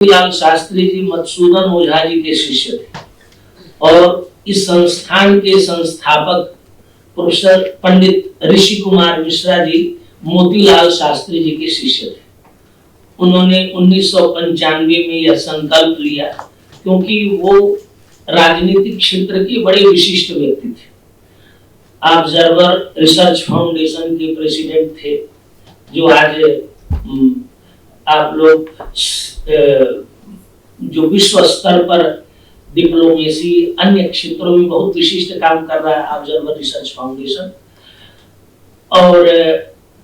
लाल शास्त्री जी मधुसूदन ओझा जी के शिष्य थे और इस संस्थान के संस्थापक प्रोफेसर पंडित ऋषि कुमार मिश्रा जी मोतीलाल शास्त्री जी के शिष्य थे। उन्होंने 1995 में यह संकल्प लिया क्योंकि वो राजनीतिक क्षेत्र के बड़े विशिष्ट व्यक्ति थे। ऑब्जर्वर रिसर्च फाउंडेशन के प्रेसिडेंट थे, जो आज आप लोग जो विश्व स्तर पर डिप्लोमेसी अन्य क्षेत्रों में बहुत विशिष्ट काम कर रहा है ऑब्जर्वर रिसर्च फाउंडेशन। और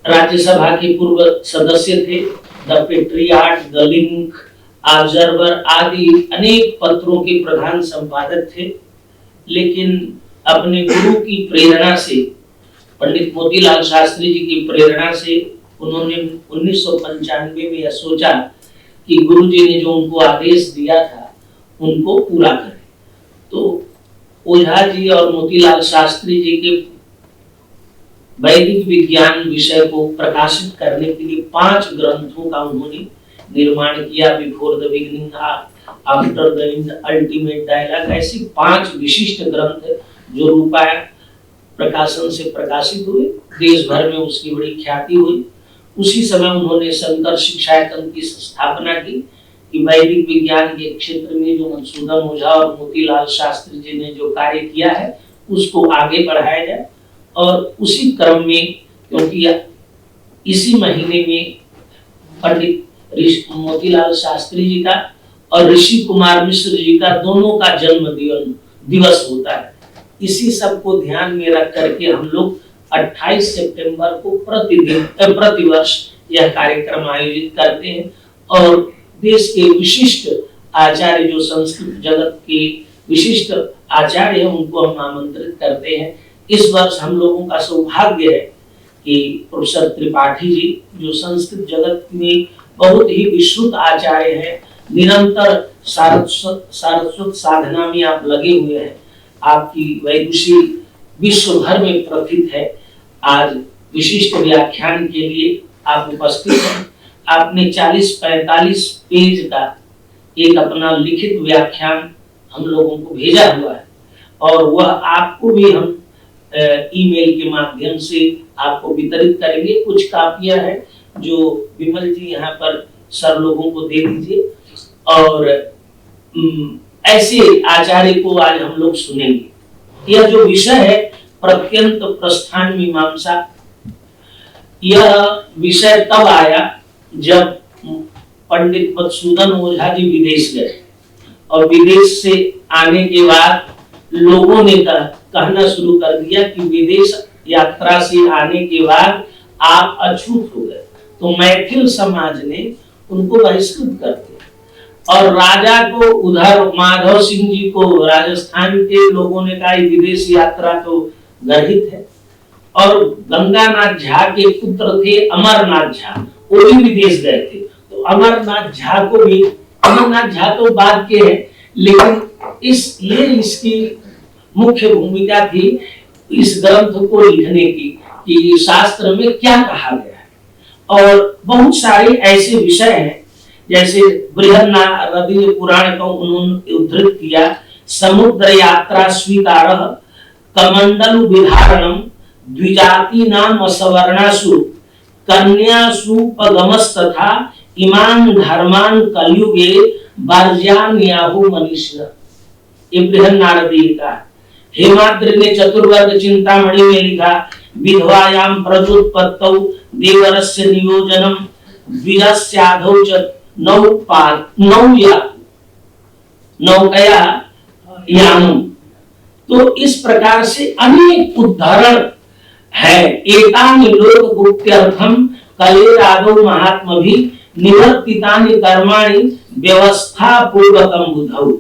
राज्यसभा के पूर्व सदस्य थे, the patriot, the link, observer आदि अनेक पत्रों के प्रधान संपादक थे। लेकिन अपने गुरु की प्रेरणा से, पंडित मोतीलाल शास्त्री जी की प्रेरणा से उन्होंने 1995 में यह सोचा कि गुरु जी ने जो उनको आदेश दिया था उनको पूरा करें। तो ओझा जी और मोतीलाल शास्त्री जी के वैदिक विज्ञान विषय को प्रकाशित करने के लिए 5 ग्रंथों का उन्होंने निर्माण किया। Before the beginning, after the end, ultimate dialogue, ऐसी 5 विशिष्ट ग्रंथ जो रूपायण प्रकाशन से प्रकाशित हुए। देश भर में उसकी बड़ी ख्याति हुई। उसी समय उन्होंने शंकर शिक्षायतन की स्थापना की कि वैदिक विज्ञान के क्षेत्र में जो मधुसूदन ओझा और मोतीलाल शास्त्री जी ने जो कार्य किया है उसको आगे बढ़ाया जाए। और उसी क्रम में, क्योंकि इसी महीने में पंडित मोतीलाल शास्त्री जी का और ऋषि कुमार मिश्र जी का दोनों का जन्म दिवस होता है, इसी सब को ध्यान में रख करके हम लोग 28 सितंबर को प्रतिवर्ष यह कार्यक्रम आयोजित करते हैं। और देश के विशिष्ट आचार्य, जो संस्कृत जगत के विशिष्ट आचार्य हैं, उनको हम आमंत्रित करते हैं। इस वर्ष हम लोगों का सौभाग्य है कि प्रोफेसर त्रिपाठी जी, जो संस्कृत जगत में बहुत ही विश्रुत आचार्य हैं, निरंतर सारस्वत साधना में आप लगे हुए हैं, आपकी वैदुषी विश्व भर में प्रसिद्ध है। आज विशिष्ट व्याख्यान के लिए आप उपस्थित हैं। आपने 40-45 पेज का एक अपना लिखित व्याख्यान हम लोगों को भेजा हुआ है और वह आपको भी हम ईमेल के माध्यम से आपको वितरित करेंगे। कुछ कापियां हैं जो विमल जी यहाँ पर सर लोगों को दे दीजिए। और ऐसे आचार्य को आज हम लोग सुनेंगे। यह जो विषय है प्रत्यंत प्रस्थान मीमांसा, यह विषय तब आया जब पंडित मधुसूदन ओझा जी विदेश गए और विदेश से आने के बाद लोगों ने कहना शुरू कर दिया कि विदेश यात्रा से आने के बाद आप अछूत हो गए। तो मैथिल समाज ने उनको बहिष्कृत कर दिया और राजा को, उधर माधव सिंह जी को राजस्थान के लोगों ने कहा विदेश यात्रा तो गर्हित है। और गंगानाथ झा के पुत्र थे अमरनाथ झा, वो भी विदेश गए थे। तो अमरनाथ झा को भी, अमरनाथ झा तो बाद के हैं, लेकिन इसकी मुख्य भूमिका थी इस ग्रंथ को लिखने की कि शास्त्र में क्या कहा गया है। और बहुत सारे ऐसे विषय हैं, जैसे बृहन्नारदीय पुराण को उन्होंने उद्धृत किया। समुद्र यात्रा स्वीकारः कमंडल विधारणम द्विजाति नाम असवर्णासु कन्यासु पगमस्तथा इमान धर्मान कलयुगे वर्ज्यान्याहु मनीषा। ये बृहन्नारदीय का। हेमाद्रि ने चतुर्वर्ग चिंतामणि में लिखा, विधवायाम प्रजोत्पत्तौ देवरस्य नियोजनम द्विजस्याधौ च नौकया यानुम। तो इस प्रकार से अनेक उदाहरण है। एतानि लोक गुप्त्यर्थम कलेरादौ महात्मभि निवर्तितानि कर्माणि व्यवस्था पूर्वकम बुधौ।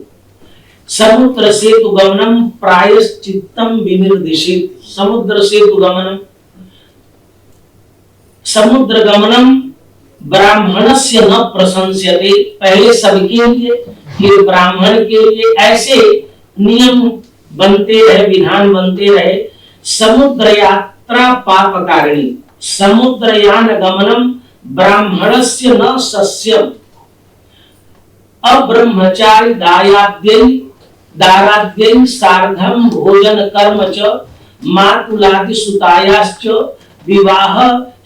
समुद्र सेतु गमनम प्रायश्चित्तम विनिर्दिशेत्। समुद्र सेतु गमनम, समुद्र गमनम ब्राह्मणस्य न प्रशंस्यते। पहले सबके लिए, फिर ब्राह्मण के लिए, ऐसे नियम बनते रहे, विधान बनते रहे। समुद्र यात्रा पापकारिणी, समुद्रयान गमनम ब्राह्मणस्य न सस्यम। अब्रह्मचारी दाराद्यै सार्धम भोजन कर्म च मातुलादि सुतायाश्च विवाह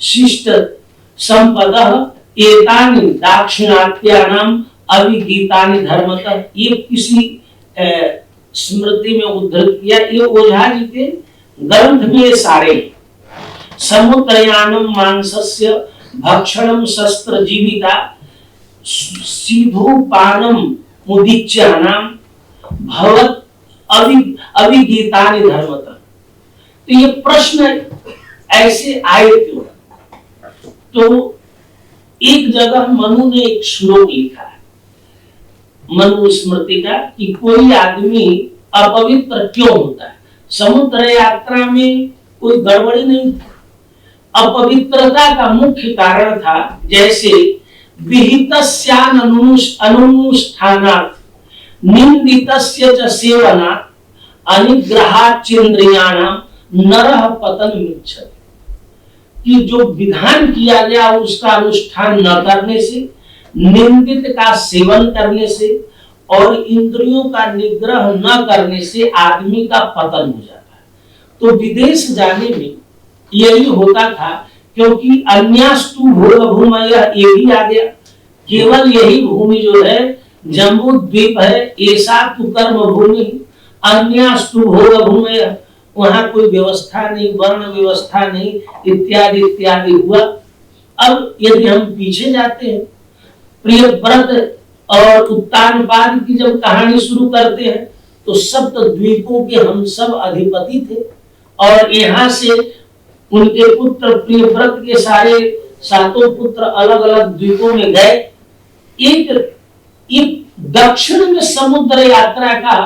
शिष्ट संपदः एतानि दाक्षिणात्यानाम अभिगीतानि धर्मतः। ये किसी स्मृति में उद्धृत किया, ये ओझा जी के ग्रंथ में ये सारे। समुद्रयानम मांसस्य भक्षणम शस्त्र जीविता सीधुपानम मुदिच्यानाम भवत अभिगीतानि धर्मतः। तो ये प्रश्न ऐसे आए क्यों? तो एक जगह मनु ने एक श्लोक लिखा है मनु स्मृति का कि कोई आदमी अपवित्र क्यों होता है। समुद्र यात्रा में कोई गड़बड़ी नहीं थी, अपवित्रता का मुख्य कारण था जैसे विहितस्यान अनुष्ठानात् निंदितस्य च सेवनात् अनिग्रहाच्चेन्द्रियाणाम नरः पतनमिच्छति। कि जो विधान किया गया उसका अनुष्ठान न करने से, निंदित का सेवन करने से और इंद्रियों का निग्रह न करने से आदमी का पतन हो जाता है। तो विदेश जाने में यही होता था, क्योंकि अन्यास्तु भोग भूमय ये भी आ गया। केवल यही भूमि जो है जम्बू द्वीप है, ऐसा तु कर्म भूमि, अन्यास्तु भोग भूमय, वहां कोई व्यवस्था नहीं, वर्ण व्यवस्था नहीं, इत्यादि इत्यादि हुआ। अब यदि हम पीछे जाते हैं, प्रियव्रत और उत्तानपाद की जब कहानी शुरू करते हैं तो सप्त द्वीपों के हम सब अधिपति थे और यहाँ से उनके पुत्र प्रियव्रत के सारे सातों पुत्र अलग अलग द्वीपों में गए। एक दक्षिण में समुद्र यात्रा का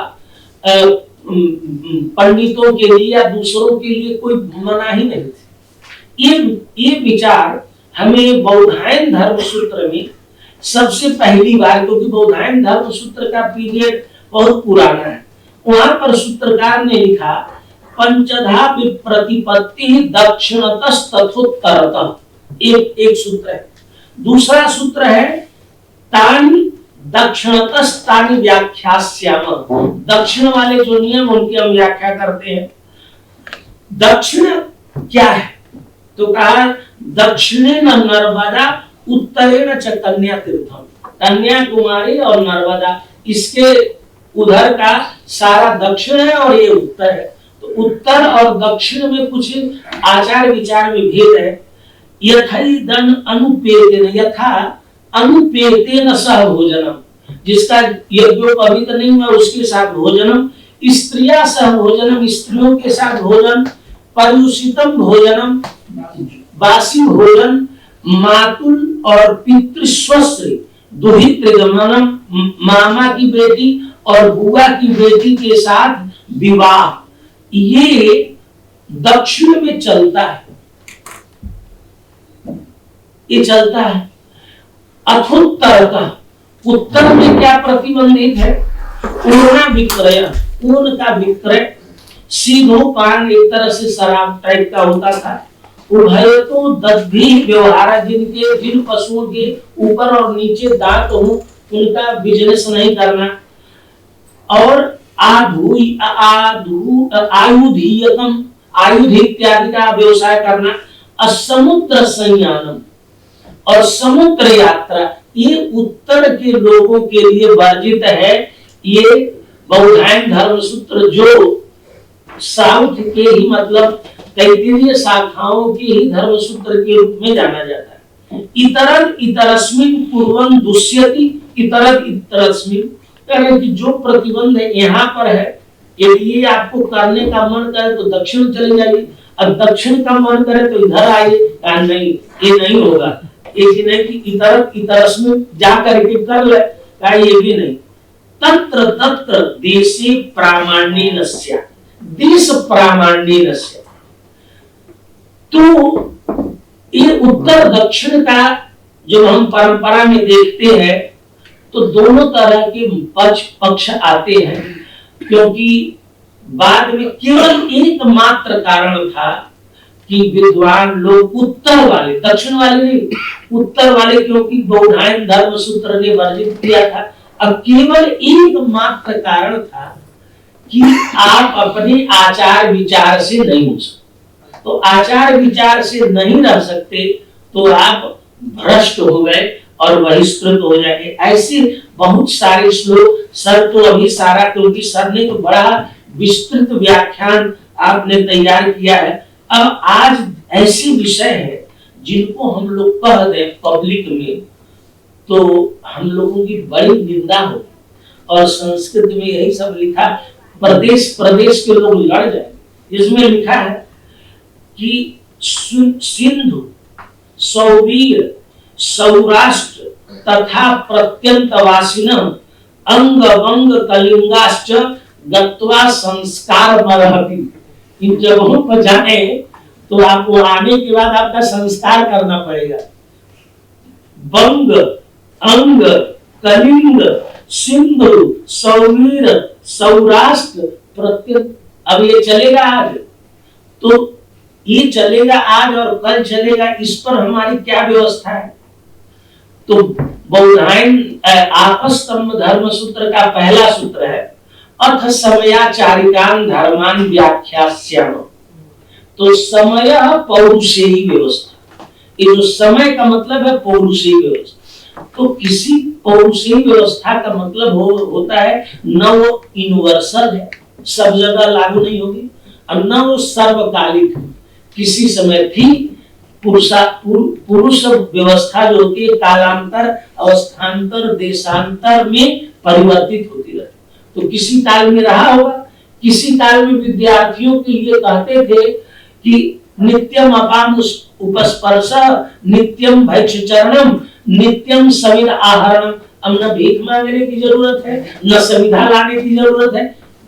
पंडितों के लिए या दूसरों के लिए कोई मनाही नहीं थी। ये विचार हमें बौधायन धर्म सूत्र में सबसे पहली बार, क्योंकि बौधायन धर्म सूत्र का पीरियड बहुत पुराना है, वहां पर सूत्रकार ने लिखा पंचधा प्रतिपत्ति दक्षिणतस्तथोत्तरतः, एक सूत्र है। दूसरा सूत्र है तानि दक्षिणतस्तानि व्याख्यास्याम, दक्षिण वाले जो नियम उनकी हम व्याख्या करते हैं। दक्षिण क्या है? तो कहा दक्षिणेन नर्मदा उत्तरेण च कन्या तीर्थम, कन्याकुमारी और नर्मदा इसके उधर का सारा दक्षिण है और ये उत्तर है। तो उत्तर और दक्षिण में कुछ आचार विचार में भेद है। यथैदन अनुपेतेन, यथा अनुपेतेन सह भोजनम, जिसका यज्ञोपवीत नहीं हुआ उसके साथ भोजनम, स्त्रिया सह भोजनम, स्त्रियों के साथ भोजन, पर्युषितम भोजनम, बासी भोजन, मातुल और पितृस्वश्री दुहितृगमनम, मामा की बेटी और बुआ की बेटी के साथ विवाह, ये दक्षिण में चलता है, ये चलता है। अथोत्तर का उत्तर में क्या प्रतिबंधित है? ऊर्णा विक्रय, ऊन का विक्रय, सीधो पान एक तरह से शराब टाइप का होता था। उभय तो दधि व्यवहार, जिनके जिन पशुओं के ऊपर और नीचे दांत हो उनका बिजनेस नहीं करना, और आयुधीयतम, आयुध इत्यादि का व्यवसाय करना, असमुद्र संयानम और समुद्र यात्रा, ये उत्तर के लोगों के लिए वर्जित है। ये बौधायन धर्म सूत्र जो साउथ के ही मतलब तैत्तिरीय शाखाओं के ही धर्म सूत्र के रूप में जाना जाता है। इतरद इतरस्मिन पूर्वं दुष्यति, इतरद इतरस्मिन, यानी कि जो प्रतिबंध है यहाँ पर है, यदि ये आपको करने का मन करे तो दक्षिण चले जाइए, अब दक्षिण का मन करे तो इधर आइए, नहीं ये नहीं होगा। एक नहीं कि इतर इतरस्मिन जा करके कर ले, ये भी नहीं। तत्र तत्र देशे प्रामाण्येनस्य, देश प्रामाण्येनस्य, तो ये उत्तर दक्षिण का जो हम परंपरा में देखते हैं तो दोनों तरह के पक्ष आते हैं, क्योंकि बाद में केवल एकमात्र कारण था कि विद्वान लोग उत्तर वाले, दक्षिण वाले नहीं, उत्तर वाले, क्योंकि बौधायन धर्म सूत्र ने वर्जित किया था, अब केवल एक मात्र कारण था कि आप अपने आचार विचार से नहीं हो सकते। तो आचार विचार से नहीं रह सकते तो आप भ्रष्ट हो गए और बहिष्कृत हो जाएंगे। ऐसे बहुत सारे श्लोक, सर तो अभी सारा, क्योंकि सर ने तो बड़ा विस्तृत व्याख्यान आपने तैयार किया है। अब आज ऐसे विषय हैं जिनको हम लोग कह दें पब्लिक में तो हम लोगों की बड़ी निंदा हो, और संस्कृत में यही सब लिखा, प्रदेश प्रदेश के लोग लड़ जाएंगे। इसमें लिखा है कि सिंधु, सौवीर, सौराष्ट्र तथा प्रत्यंतवासिनः अंग वंग कलिंगाश्च गत्वा संस्कार बरहति। इन जगहों पर जाए तो आपको आने के बाद आपका संस्कार करना पड़ेगा। बंग, अंग, कलिंग, सिंधु, सौवीर, सौराष्ट्र, प्रत्यंत, अब ये चलेगा आज, तो ये चलेगा आज और कल चलेगा, इस पर हमारी क्या व्यवस्था है? तो बौधायन आपस्तंभ धर्म सूत्र का पहला सूत्र है, अर्थ समयाचारिकान धर्मान व्याख्यास्याम। तो समय पौरुषेयी व्यवस्था, ये जो समय का मतलब है पौरुषेयी व्यवस्था। तो किसी पौरुषेयी व्यवस्था का मतलब होता है न वो यूनिवर्सल है, सब जगह लागू नहीं होगी, और न वो सर्वकालिक है। किसी थी पुरुष व्यवस्था जो होती है कालांतर, अवस्थान्तर, देशांतर में परिवर्तित होती रहती। तो किसी काल में रहा होगा, किसी काल में विद्यार्थियों के लिए कहते थे कि नित्यम अपाम उपस्पर्श, नित्यम भैक्षचरणम, नित्यम समीर आहरणम। अब न भीख मांगने की जरूरत है, न संविधा लाने की जरूरत है,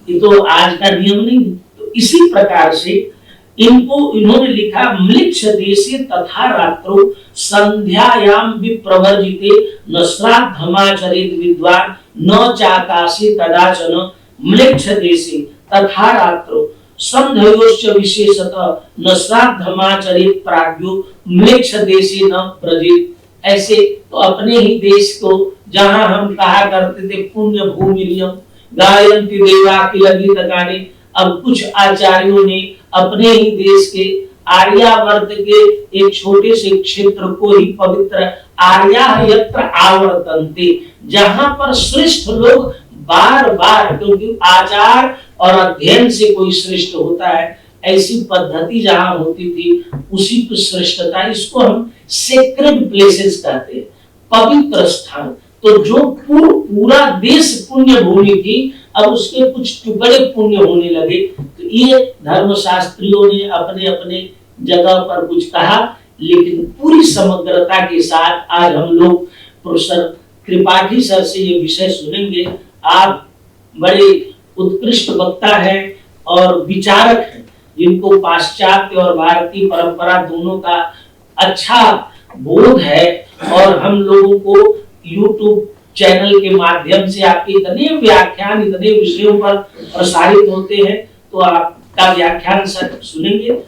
ये तो आज का नियम नहीं। तो इसी प्रकार से इन्होंने लिखा, म्लिच्छ देशे तथा रात्रो संध्यायाम विप्रवर्जिते न श्राद्धमाचरेत विद्वान न चाकाशे कदाचन। म्लिच्छ देशे तथा रात्रो संध्योश्च विशेषतः न श्राद्धमाचरेत प्राज्ञो म्लिच्छ देशे न व्रजेत। ऐसे तो अपने ही देश को, जहां हम कहा करते थे पुण्य भूमिरियम गायन्ति देवा किल गीत गाने, अब कुछ आचार्यों ने अपने ही देश के आर्यावर्त के एक छोटे से क्षेत्र को ही पवित्र आर्या यत्र आवर्तन्ते, जहां पर श्रेष्ठ लोग बार बार, क्योंकि आचार और अध्ययन से कोई श्रेष्ठ होता है, ऐसी पद्धति जहां होती थी उसी की श्रेष्ठता, इसको हम सेक्रेड प्लेसेस कहते हैं, पवित्र स्थान। तो जो पूरा देश पुण्य भूमि थी, अब उसके कुछ टुकड़े पुण्य होने लगे। तो ये धर्मशास्त्रियों ने अपने अपने जगह पर कुछ कहा, लेकिन पूरी समग्रता के साथ आज हम लोग प्रोफेसर त्रिपाठी सर से ये विषय सुनेंगे। आप बड़े उत्कृष्ट वक्ता हैं और विचारक हैं, जिनको पाश्चात्य और भारतीय परंपरा दोनों का अच्छा बोध है, और हम लोगों को YouTube चैनल के माध्यम से आपके इतने व्याख्यान इतने विषयों पर प्रसारित होते हैं, तो आपका व्याख्यान सर सुनेंगे